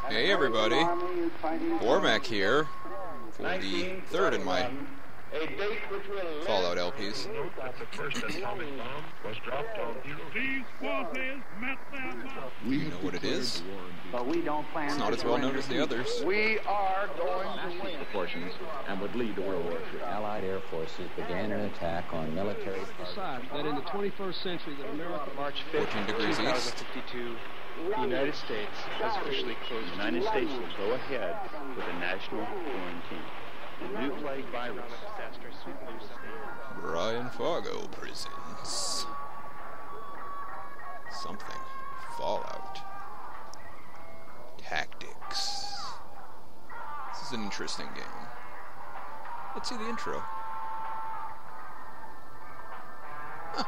Hey everybody, Bormac here for the third in my Fallout LPs. You know what it is. It's not as well known as the others. We are going to win. Proportions and would lead to World War III. Allied air forces began an attack on military Decide that in the 21st century that America March 14 degrees east. 2052, the United States has officially closed. The United States will go ahead with a national quarantine. The new plague virus. Disaster super stand. Brian Fargo presents something. Fallout. Tactics. This is an interesting game. Let's see the intro. Huh.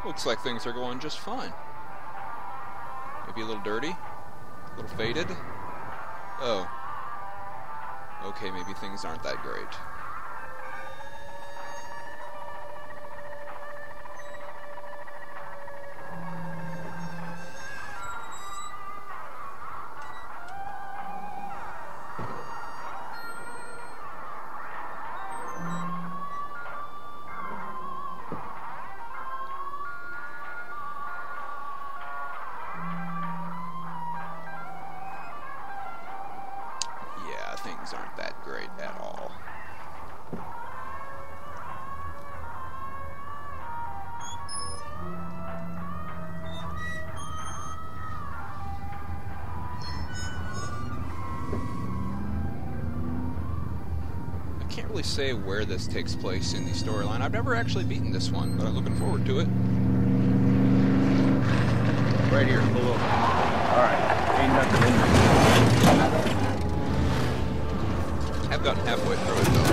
Looks like things are going just fine. Maybe a little dirty? A little faded? Oh. Okay, maybe things aren't that great. Things aren't that great at all. I can't really say where this takes place in the storyline. I've never actually beaten this one, but I'm looking forward to it. Right here, below. Alright, ain't nothing in there. I've gotten halfway through it though.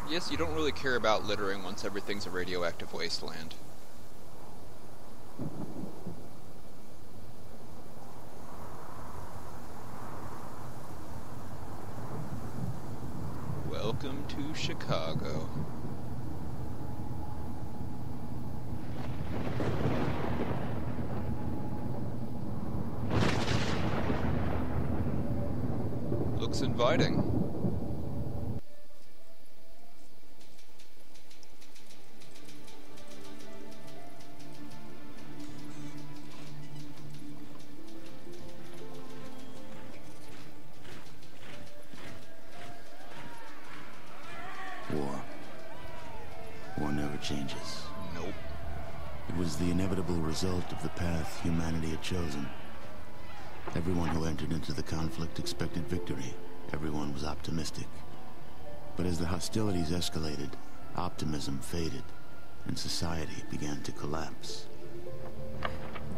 Yes, you don't really care about littering once everything's a radioactive wasteland. Welcome to Chicago. Looks inviting. War never changes. Nope. It was the inevitable result of the path humanity had chosen. Everyone who entered into the conflict expected victory. Everyone was optimistic. But as the hostilities escalated, optimism faded, and society began to collapse.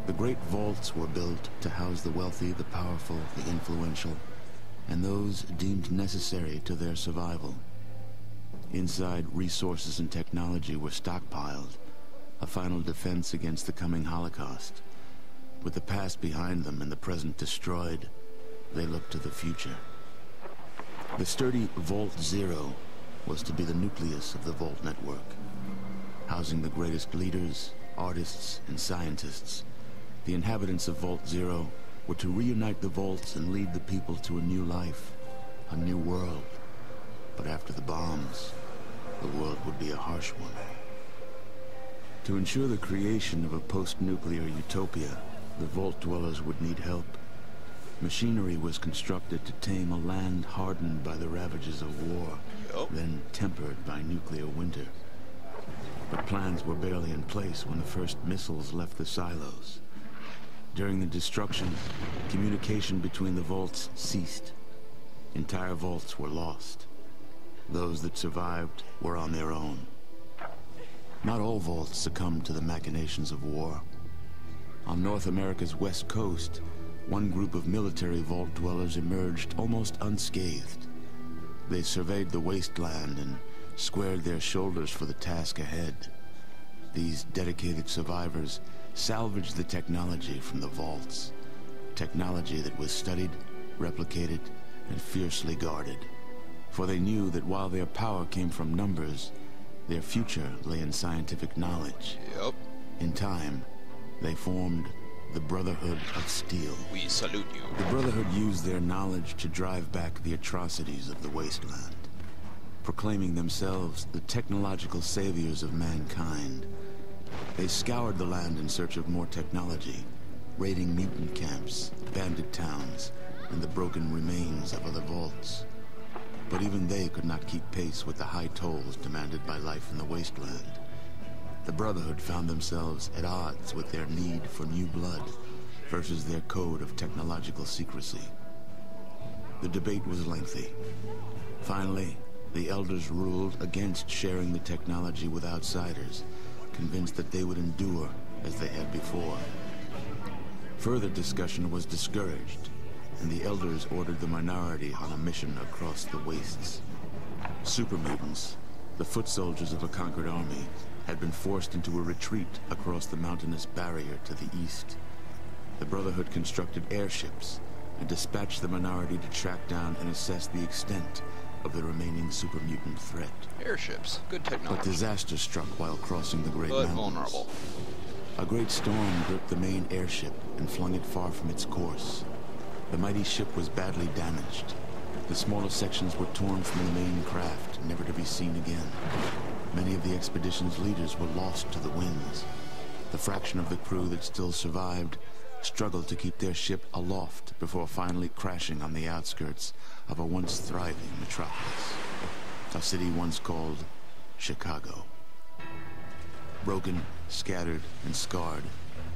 The great vaults were built to house the wealthy, the powerful, the influential, and those deemed necessary to their survival. Inside, resources and technology were stockpiled, a final defense against the coming Holocaust. With the past behind them and the present destroyed, they looked to the future. The sturdy Vault Zero was to be the nucleus of the Vault network, housing the greatest leaders, artists, and scientists. The inhabitants of Vault Zero were to reunite the Vaults and lead the people to a new life, a new world. But after the bombs, the world would be a harsh one. To ensure the creation of a post-nuclear utopia, the Vault dwellers would need help. Machinery was constructed to tame a land hardened by the ravages of war, then tempered by nuclear winter. But plans were barely in place when the first missiles left the silos. During the destruction, communication between the vaults ceased. Entire vaults were lost. Those that survived were on their own. Not all vaults succumbed to the machinations of war. On North America's west coast, one group of military vault dwellers emerged almost unscathed. They surveyed the wasteland and squared their shoulders for the task ahead. These dedicated survivors salvaged the technology from the vaults. Technology that was studied, replicated, and fiercely guarded. For they knew that while their power came from numbers, their future lay in scientific knowledge. Yep. In time, they formed the Brotherhood of Steel. We salute you. The Brotherhood used their knowledge to drive back the atrocities of the wasteland, proclaiming themselves the technological saviors of mankind. They scoured the land in search of more technology, raiding mutant camps, bandit towns, and the broken remains of other vaults. But even they could not keep pace with the high tolls demanded by life in the wasteland. The Brotherhood found themselves at odds with their need for new blood versus their code of technological secrecy. The debate was lengthy. Finally, the Elders ruled against sharing the technology with outsiders, convinced that they would endure as they had before. Further discussion was discouraged, and the Elders ordered the minority on a mission across the wastes. Super mutants, the foot soldiers of a conquered army, had been forced into a retreat across the mountainous barrier to the east. The Brotherhood constructed airships and dispatched the minority to track down and assess the extent of the remaining super mutant threat. Airships, good technology. But disaster struck while crossing the Great Mountains. Vulnerable. A great storm gripped the main airship and flung it far from its course. The mighty ship was badly damaged. The smaller sections were torn from the main craft, never to be seen again. Many of the expedition's leaders were lost to the winds. The fraction of the crew that still survived struggled to keep their ship aloft before finally crashing on the outskirts of a once thriving metropolis. A city once called Chicago. Broken, scattered, and scarred,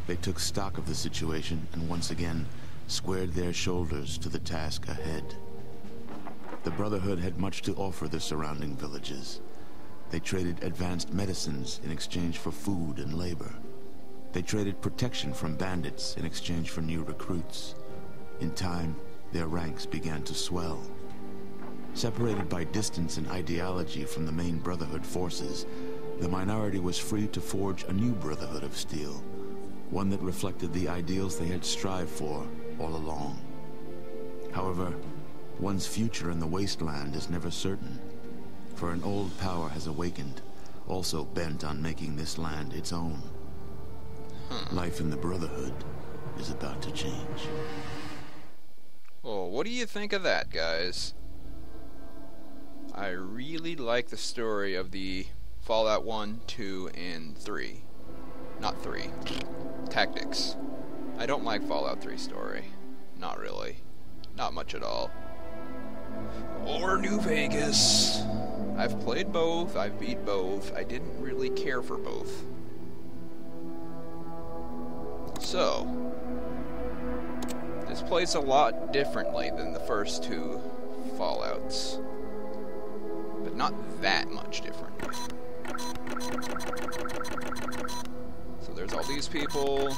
they took stock of the situation and once again squared their shoulders to the task ahead. The Brotherhood had much to offer the surrounding villages. They traded advanced medicines in exchange for food and labor. They traded protection from bandits in exchange for new recruits. In time, their ranks began to swell. Separated by distance and ideology from the main Brotherhood forces, the minority was free to forge a new Brotherhood of Steel, one that reflected the ideals they had strived for all along. However, one's future in the wasteland is never certain, for an old power has awakened, also bent on making this land its own. Life in the Brotherhood is about to change. Well, what do you think of that, guys? I really like the story of the Fallout 1, 2, and 3. Not 3. Tactics. I don't like Fallout 3 story. Not really. Not much at all. Or New Vegas. I've played both, I've beat both. I didn't really care for both. So, this plays a lot differently than the first two Fallouts. But not that much different. So there's all these people,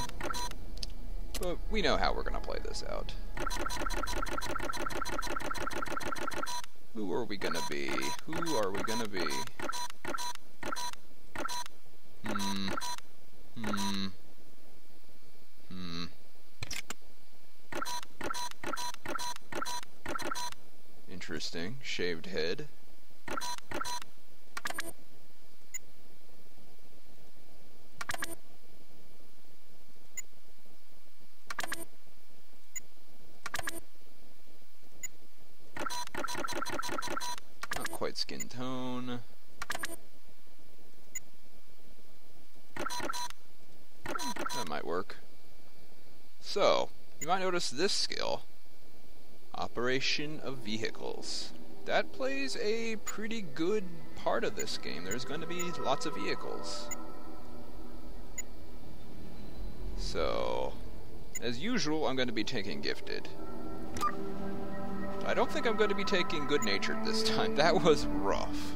but we know how we're gonna play this out. Who are we gonna be? Who are we gonna be? Interesting. Shaved head. Not quite skin tone. That might work. So, you might notice this skill. Operation of vehicles. That plays a pretty good part of this game. There's going to be lots of vehicles. So, As usual, I'm going to be taking Gifted. I don't think I'm going to be taking Good-Natured this time. That was rough.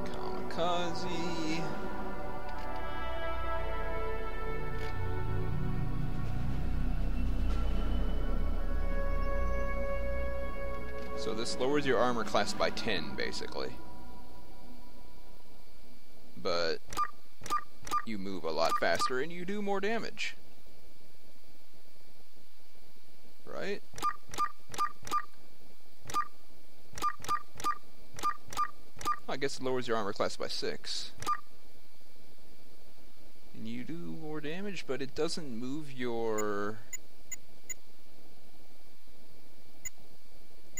Kamikaze. So this lowers your armor class by 10, basically. But you move a lot faster and you do more damage. Right? I guess it lowers your armor class by 6. And you do more damage, but it doesn't move your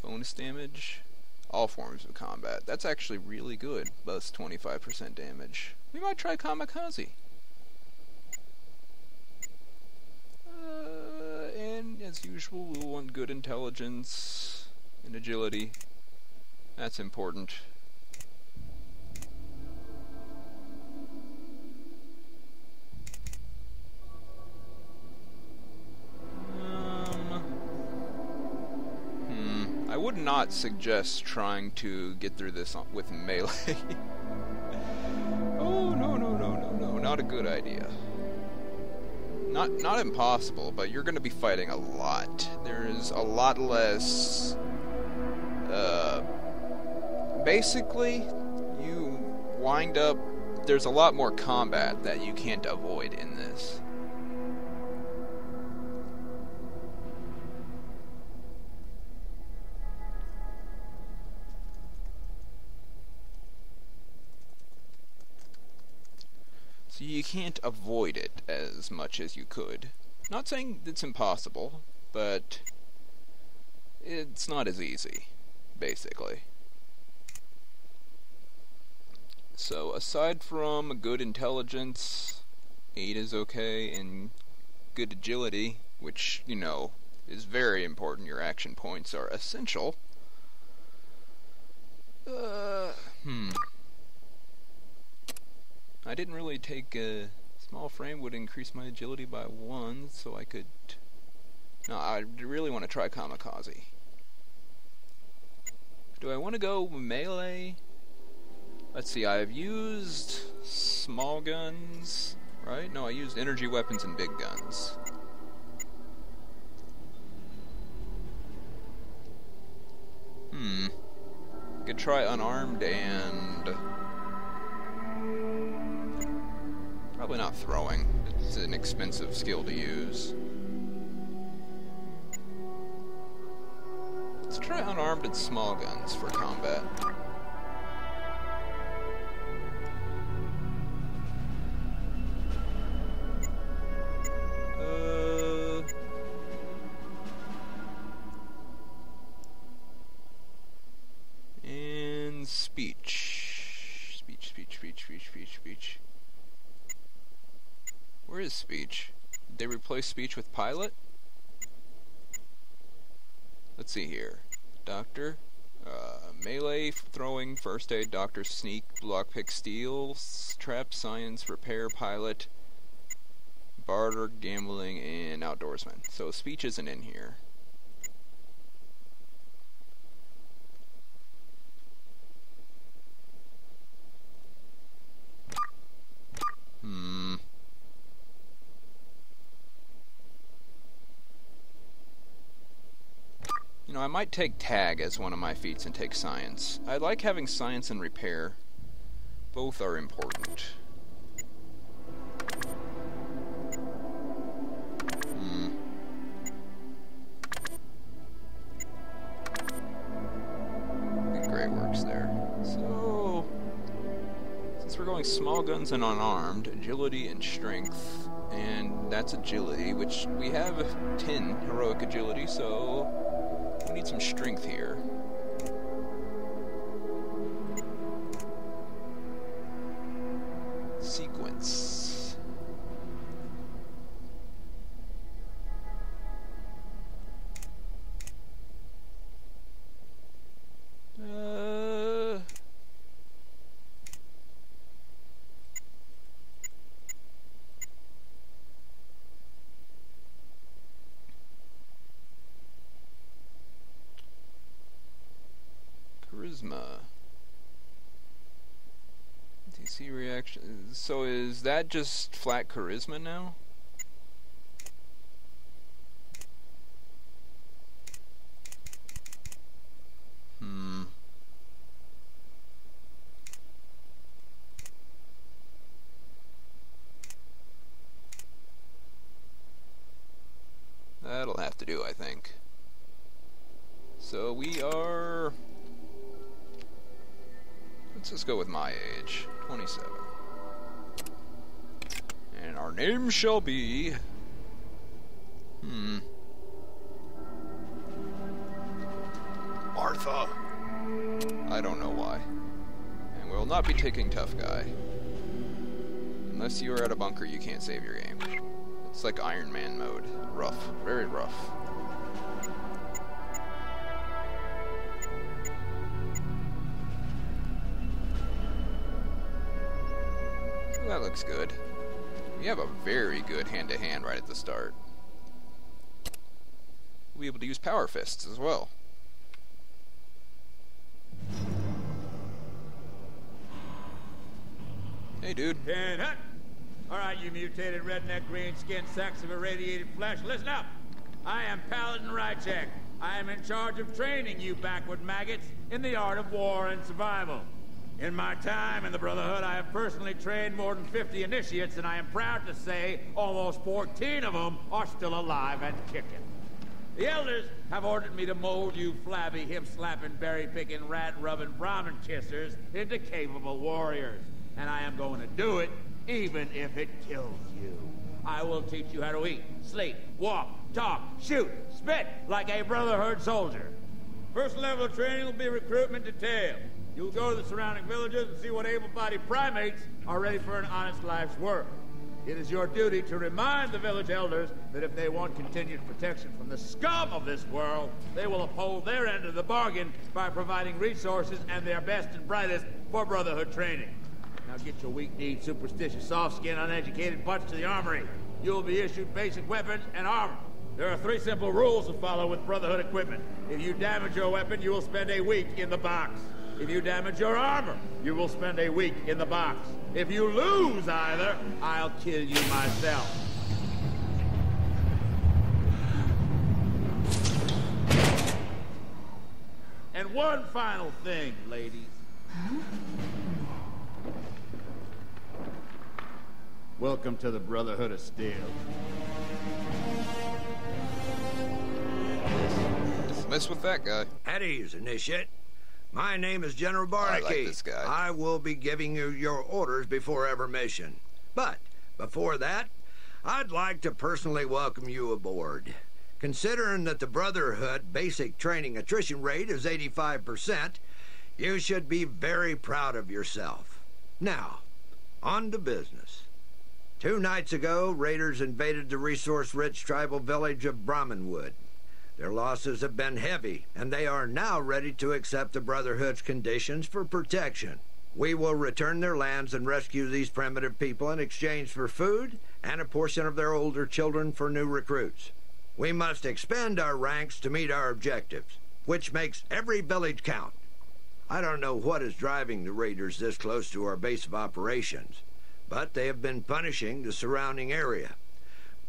bonus damage. All forms of combat. That's actually really good. Plus 25% damage. We might try Kamikaze. And as usual, we'll want good intelligence and agility. That's important. I would not suggest trying to get through this with melee. Oh, no, not a good idea. Not impossible, but you're going to be fighting a lot. There's a lot less... basically, you wind up... There's a lot more combat that you can't avoid in this. So you can't avoid it as much as you could. Not saying it's impossible, but it's not as easy, basically. So aside from good intelligence, 8 is okay, and good agility, which, you know, is very important, your action points are essential. I didn't really take a small frame would increase my agility by 1, so I could... No, I really want to try Kamikaze. Do I want to go melee? Let's see, I've used small guns, right? No, I used energy weapons and big guns. Could try unarmed and... Probably not throwing. It's an expensive skill to use. Let's try unarmed and small guns for combat. And speech. Speech. Where is speech? Did they replace speech with pilot? Let's see here. Doctor. Melee, throwing, first aid, doctor, sneak, lockpick, steal, trap, science, repair, pilot, barter, gambling, and outdoorsman. So speech isn't in here. You know, I might take tag as one of my feats and take science. I like having science and repair. Both are important. Good gray works there. So, since we're going small guns and unarmed, agility and strength, and that's agility, which we have 10 heroic agility, so we need some strength here. Sequence. So is that just flat charisma now? That'll have to do, I think. So we are... Let's just go with my age. 27. And our name shall be... Martha. I don't know why. And we'll not be taking tough guy. Unless you are at a bunker, you can't save your game. It's like Iron Man mode. Rough. Very rough. That looks good. We have a very good hand-to-hand right at the start. We'll be able to use power fists as well. Hey, dude. And hut! Alright, you mutated redneck green-skinned sacks of irradiated flesh, listen up! I am Paladin Rychek. I am in charge of training you backward maggots in the art of war and survival. In my time in the Brotherhood, I have personally trained more than 50 initiates, and I am proud to say almost 14 of them are still alive and kicking. The elders have ordered me to mold you flabby, hip-slapping, berry-picking, rat-rubbing Brahmin kissers into capable warriors. And I am going to do it, even if it kills you. I will teach you how to eat, sleep, walk, talk, shoot, spit like a Brotherhood soldier. First level of training will be recruitment detail. You'll go to the surrounding villages and see what able-bodied primates are ready for an honest life's work. It is your duty to remind the village elders that if they want continued protection from the scum of this world, they will uphold their end of the bargain by providing resources and their best and brightest for Brotherhood training. Now get your weak-kneed, superstitious, soft-skinned, uneducated butts to the armory. You will be issued basic weapons and armor. There are 3 simple rules to follow with Brotherhood equipment. If you damage your weapon, you will spend a week in the box. If you damage your armor, you will spend a week in the box. If you lose either, I'll kill you myself. And one final thing, ladies. Welcome to the Brotherhood of Steel. Mess with that guy. At ease, Initiate. My name is General Bormac. I like this guy. I will be giving you your orders before every mission. But before that, I'd like to personally welcome you aboard. Considering that the Brotherhood basic training attrition rate is 85%, you should be very proud of yourself. Now, on to business. 2 nights ago, raiders invaded the resource-rich tribal village of Brahmanwood. Their losses have been heavy, and they are now ready to accept the Brotherhood's conditions for protection. We will return their lands and rescue these primitive people in exchange for food and a portion of their older children for new recruits. We must expand our ranks to meet our objectives, which makes every village count. I don't know what is driving the raiders this close to our base of operations, but they have been punishing the surrounding area.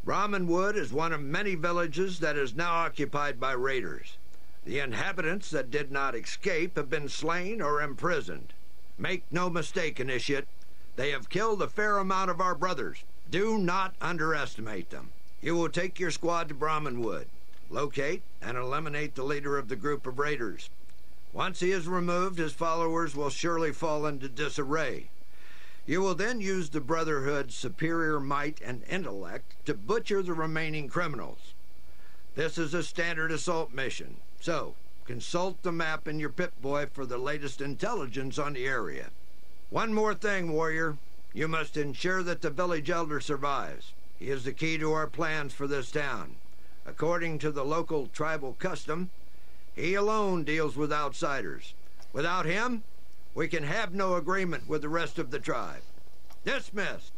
Brahmanwood is one of many villages that is now occupied by raiders. The inhabitants that did not escape have been slain or imprisoned. Make no mistake, Initiate, they have killed a fair amount of our brothers. Do not underestimate them. You will take your squad to Brahmanwood, locate and eliminate the leader of the group of raiders. Once he is removed, his followers will surely fall into disarray. You will then use the Brotherhood's superior might and intellect to butcher the remaining criminals. This is a standard assault mission, so consult the map in your Pip-Boy for the latest intelligence on the area. One more thing, warrior. You must ensure that the village elder survives. He is the key to our plans for this town. According to the local tribal custom, he alone deals with outsiders. Without him, we can have no agreement with the rest of the tribe. Dismissed.